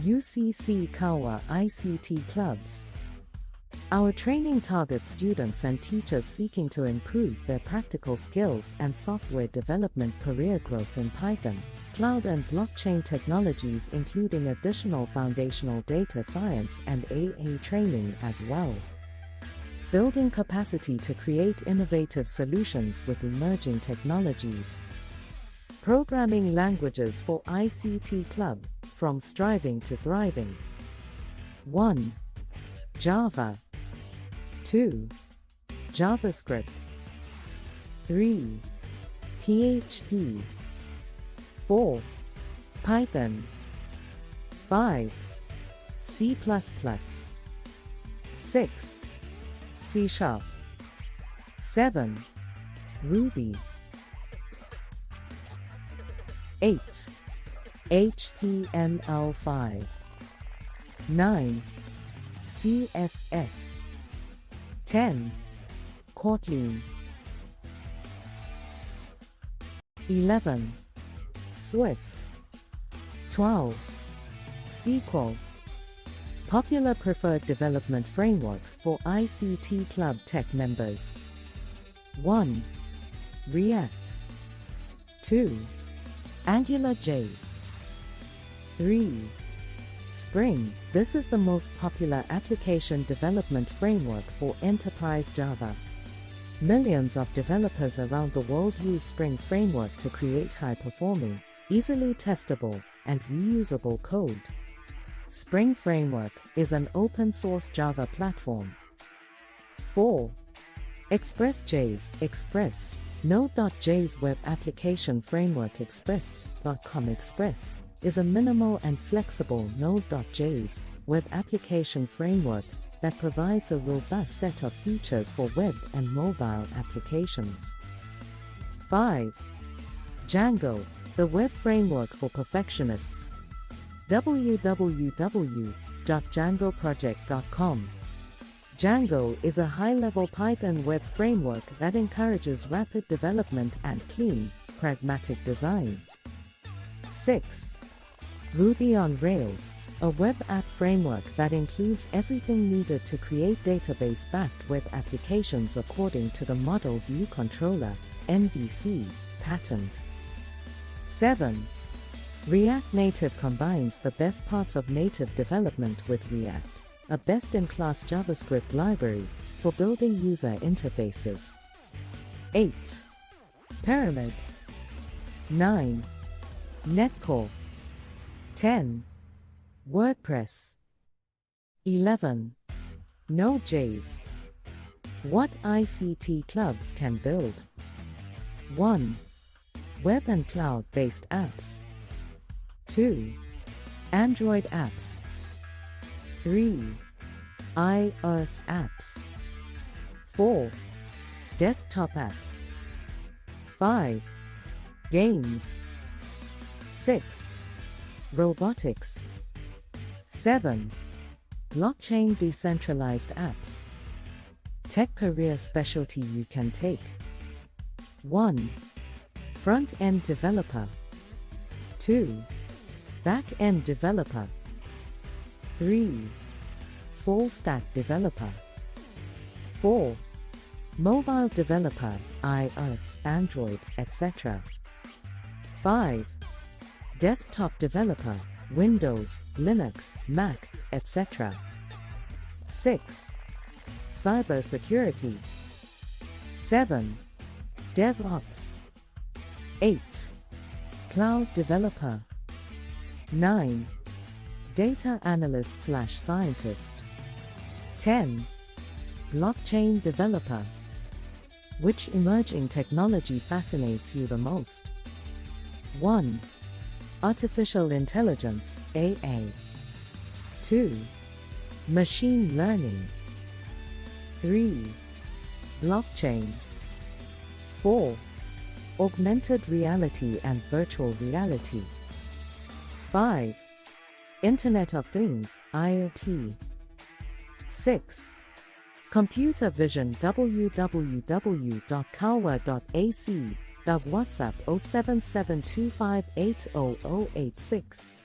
UCC Kawa ICT Clubs. Our training targets students and teachers seeking to improve their practical skills and software development career growth in Python, cloud and blockchain technologies, including additional foundational data science and AA training as well. Building capacity to create innovative solutions with emerging technologies. Programming languages for ICT Club, from striving to thriving. 1. Java. 2. JavaScript. 3. PHP. 4. Python. 5. C++. 6. C#. 7. Ruby. 8. HTML5. 9. CSS. 10. Kotlin. 11. Swift. 12. SQL. Popular preferred development frameworks for ICT Club Tech members. 1. React. 2. AngularJS. 3. Spring. This is the most popular application development framework for enterprise Java. Millions of developers around the world use Spring Framework to create high-performing, easily testable, and reusable code. Spring Framework is an open-source Java platform. 4. ExpressJS. Express. Node.js web application framework. Express.com. Express is a minimal and flexible Node.js web application framework that provides a robust set of features for web and mobile applications. 5. Django, the web framework for perfectionists. www.djangoproject.com. Django is a high-level Python web framework that encourages rapid development and clean, pragmatic design. 6. Ruby on Rails, a web app framework that includes everything needed to create database-backed web applications according to the Model View Controller (MVC) pattern. 7. React Native combines the best parts of native development with React, a best-in-class JavaScript library for building user interfaces. 8. Pyramid. 9. Netcore. 10. WordPress. 11. Node.js. What ICT clubs can build? 1. Web and cloud-based apps. 2. Android apps. 3. iOS apps. 4. Desktop apps. 5. Games. 6. Robotics. 7. Blockchain decentralized apps. Tech career specialty you can take. 1. Front-end developer. 2. Back-end developer. 3. Full-stack developer. 4. Mobile developer, iOS, Android, etc. 5. Desktop developer, Windows, Linux, Mac, etc. 6. Cybersecurity. 7. DevOps. 8. Cloud developer. 9. Data analyst/scientist. 10. Blockchain developer. Which emerging technology fascinates you the most? 1. Artificial intelligence, AA. 2. Machine learning. 3. Blockchain. 4. Augmented reality and virtual reality. 5. Internet of Things, IoT. 6. Computer vision. www.kawa.ac. WhatsApp 0772580086.